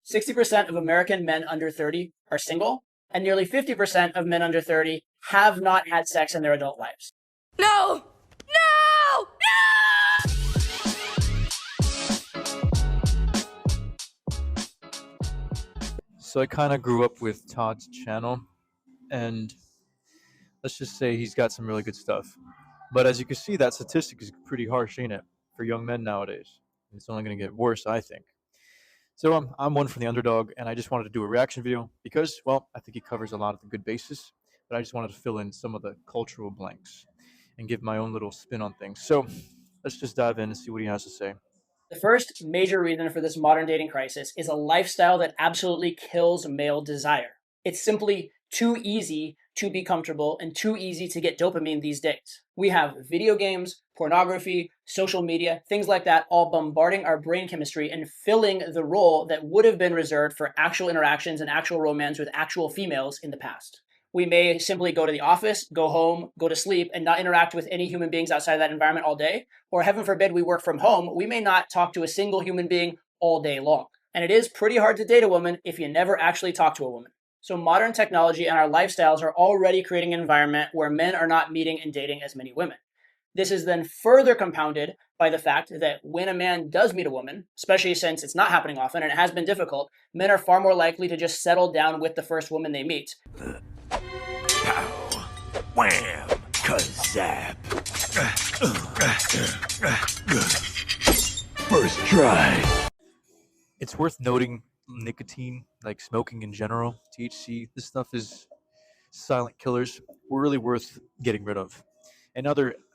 60% of American men under 30 are single, and nearly 50% of men under 30 have not had sex in their adult lives. No! No! No! So I kind of grew up with Todd's channel, and let's just say he's got some really good stuff. But as you can see, that statistic is pretty harsh, ain't it, for young men nowadays? It's only going to get worse, I think. So I'm one for the underdog, and I just wanted to do a reaction video because, well, I think he covers a lot of the good bases, but I just wanted to fill in some of the cultural blanks and give my own little spin on things. So let's just dive in and see what he has to say. The first major reason for this modern dating crisis is a lifestyle that absolutely kills male desire. It's simply too easy to be comfortable and too easy to get dopamine these days. We have video games, pornography, social media, things like that, all bombarding our brain chemistry and filling the role that would have been reserved for actual interactions and actual romance with actual females in the past. We may simply go to the office, go home, go to sleep, and not interact with any human beings outside of that environment all day. Or heaven forbid we work from home, we may not talk to a single human being all day long. And it is pretty hard to date a woman if you never actually talk to a woman. So modern technology and our lifestyles are already creating an environment where men are not meeting and dating as many women. This is then further compounded by the fact that when a man does meet a woman, especially since it's not happening often and it has been difficult, men are far more likely to just settle down with the first woman they meet. Pow, wham, kazap. First try. It's worth noting nicotine, like smoking in general, THC, this stuff is silent killers. We're really worth getting rid of. And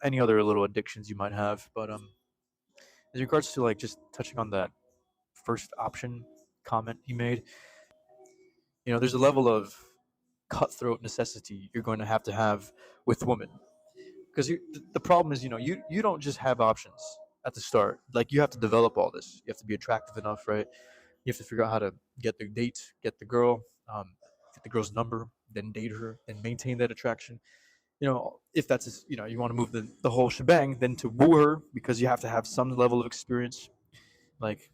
any other little addictions you might have. But in regards to like just touching on that first option comment he made, there's a level of cutthroat necessity you're going to have with women. Because the problem is, you don't just have options at the start. Like you have to develop all this. You have to be attractive enough, right? You have to figure out how to get the date, get the girl, get the girl's number, then date her, then maintain that attraction. If that's, you want to move the whole shebang, then to woo her, because you have to have some level of experience. Like,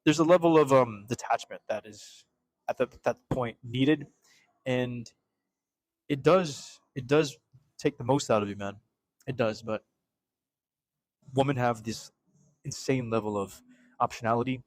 there's a level of detachment that is at that point needed, and it does take the most out of you, man. It does, but women have this insane level of optionality,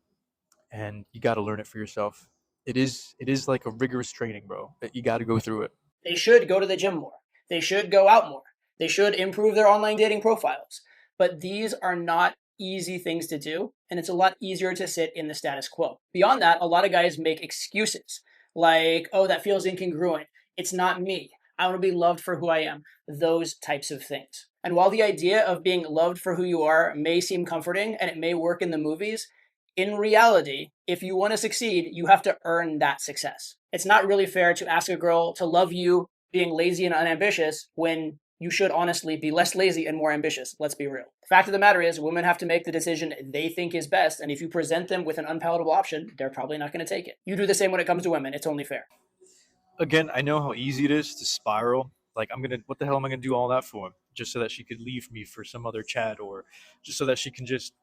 and you got to learn it for yourself. It is like a rigorous training, bro. That you got to go through it. They should go to the gym more. They should go out more. They should improve their online dating profiles. But these are not easy things to do, and it's a lot easier to sit in the status quo. Beyond that, a lot of guys make excuses like, oh, that feels incongruent. It's not me. I want to be loved for who I am. Those types of things. And while the idea of being loved for who you are may seem comforting and it may work in the movies, in reality, if you want to succeed, you have to earn that success. It's not really fair to ask a girl to love you being lazy and unambitious when you should honestly be less lazy and more ambitious. Let's be real. The fact of the matter is, women have to make the decision they think is best, and if you present them with an unpalatable option, they're probably not going to take it. You do the same when it comes to women. It's only fair. Again, I know how easy it is to spiral. Like, what the hell am I gonna do all that for? Just so that she could leave me for some other chat, or just so that she can just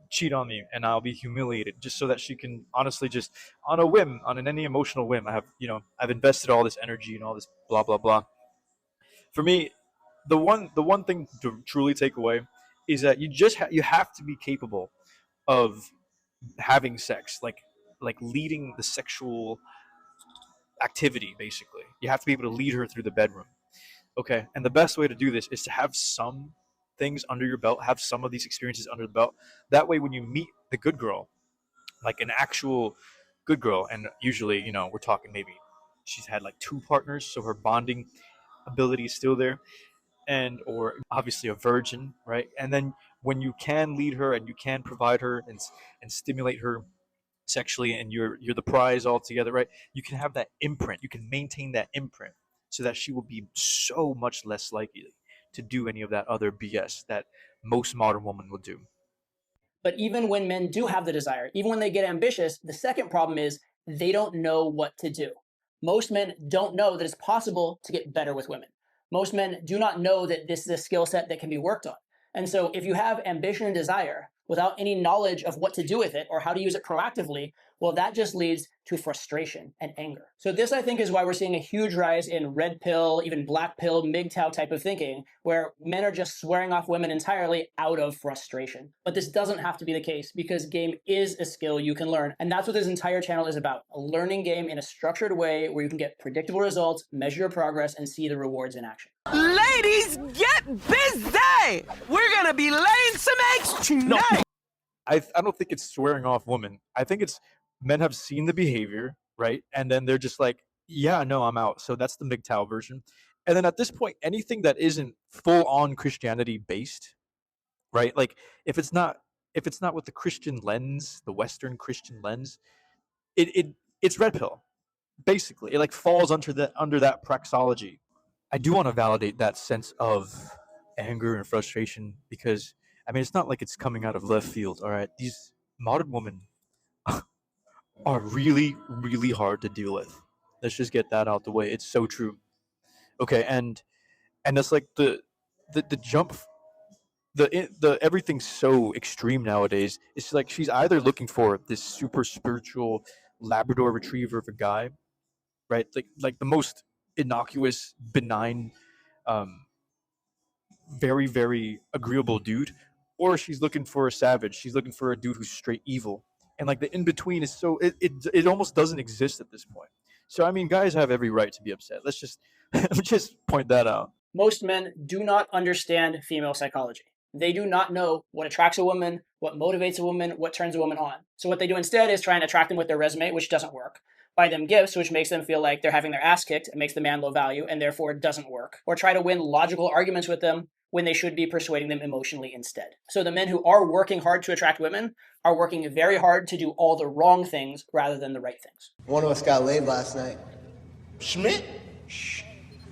cheat on me and I'll be humiliated, just so that she can honestly just on a whim, any emotional whim. I've invested all this energy and all this blah blah blah. For me, the one thing to truly take away is that you have to be capable of having sex, like leading the sexual activity. Basically, you have to be able to lead her through the bedroom. Okay, and the best way to do this is to have some things under your belt, have some of these experiences under the belt. That way, when you meet the good girl, like an actual good girl, and usually, we're talking maybe she's had like two partners, so her bonding ability is still there, and or obviously a virgin, right? And then when you can lead her and you can provide her and stimulate her sexually, and you're the prize altogether, right? You can have that imprint. You can maintain that imprint so that she will be so much less likely to do any of that other BS that most modern women will do. But even when men do have the desire, even when they get ambitious, the second problem is they don't know what to do. Most men don't know that it's possible to get better with women. Most men do not know that this is a skill set that can be worked on. And so if you have ambition and desire without any knowledge of what to do with it or how to use it proactively, Well, that just leads to frustration and anger. So this, I think, is why we're seeing a huge rise in red pill, even black pill, MGTOW type of thinking, where men are just swearing off women entirely out of frustration. But this doesn't have to be the case, because game is a skill you can learn. And that's what this entire channel is about, a learning game in a structured way where you can get predictable results, measure your progress, and see the rewards in action. Ladies, get busy! We're gonna be laying some eggs tonight! I don't think it's swearing off women. I think it's men have seen the behavior, right? And then they're just like, yeah, no, I'm out. So that's the MGTOW version. And then at this point, anything that isn't full on Christianity based, right? Like if it's not with the Christian lens, the Western Christian lens, it's red pill. Basically. It like falls under that praxology. I do want to validate that sense of anger and frustration because I mean it's not like it's coming out of left field, all right? These modern women are really, really hard to deal with. Let's just get that out the way. It's so true. Okay, and that's like the jump, the everything's so extreme nowadays. It's like she's either looking for this super spiritual Labrador Retriever of a guy, right? Like the most innocuous, benign, um, very, very agreeable dude, or she's looking for a savage. She's looking for a dude who's straight evil. And like the in between is so it almost doesn't exist at this point. So I mean, guys have every right to be upset. Let's just just point that out. Most men do not understand female psychology. They do not know what attracts a woman, what motivates a woman, what turns a woman on. So what they do instead is try and attract them with their resume, which doesn't work. Buy them gifts, which makes them feel like they're having their ass kicked and makes the man low value and therefore doesn't work. Or try to win logical arguments with them when they should be persuading them emotionally instead. So the men who are working hard to attract women are working very hard to do all the wrong things rather than the right things. One of us got laid last night. Schmidt? Shh.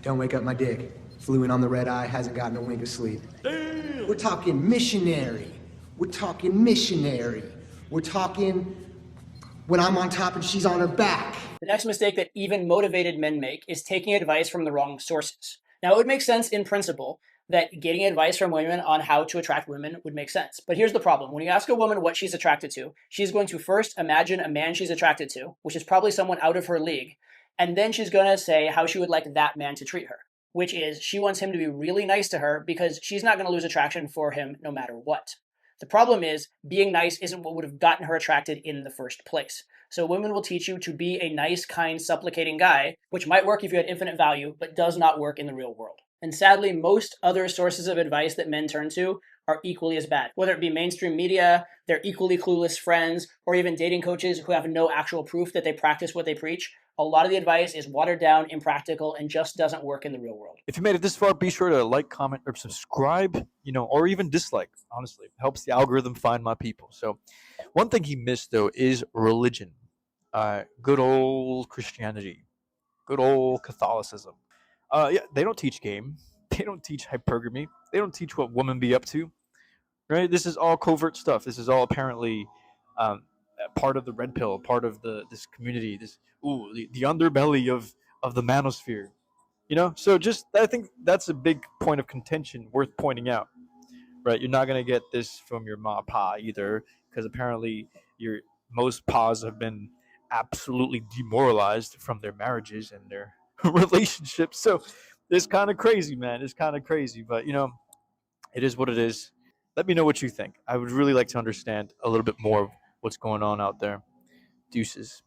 Don't wake up my dick. Flew in on the red eye, hasn't gotten a wink of sleep. Damn. We're talking missionary. We're talking missionary. We're talking when I'm on top and she's on her back. The next mistake that even motivated men make is taking advice from the wrong sources. Now, it would make sense in principle that getting advice from women on how to attract women would make sense. But here's the problem. When you ask a woman what she's attracted to, she's going to first imagine a man she's attracted to, which is probably someone out of her league, and then she's going to say how she would like that man to treat her, which is she wants him to be really nice to her because she's not going to lose attraction for him no matter what. The problem is being nice isn't what would have gotten her attracted in the first place. So women will teach you to be a nice, kind, supplicating guy, which might work if you had infinite value, but does not work in the real world. And sadly, most other sources of advice that men turn to are equally as bad. Whether it be mainstream media, their equally clueless friends, or even dating coaches who have no actual proof that they practice what they preach, a lot of the advice is watered down, impractical, and just doesn't work in the real world. If you made it this far, be sure to like, comment, or subscribe, or even dislike. Honestly, it helps the algorithm find my people. So one thing he missed, though, is religion. Good old Christianity. Good old Catholicism. Yeah, they don't teach game. They don't teach hypergamy. They don't teach what women be up to. Right? This is all covert stuff. This is all apparently part of the red pill, part of this community. The underbelly of the manosphere. So just I think that's a big point of contention worth pointing out. Right? You're not gonna get this from your ma pa either, because apparently most pas have been absolutely demoralized from their marriages and their relationships. So it's kind of crazy, man. It's kind of crazy, but it is what it is. Let me know what you think. I would really like to understand a little bit more of what's going on out there. Deuces.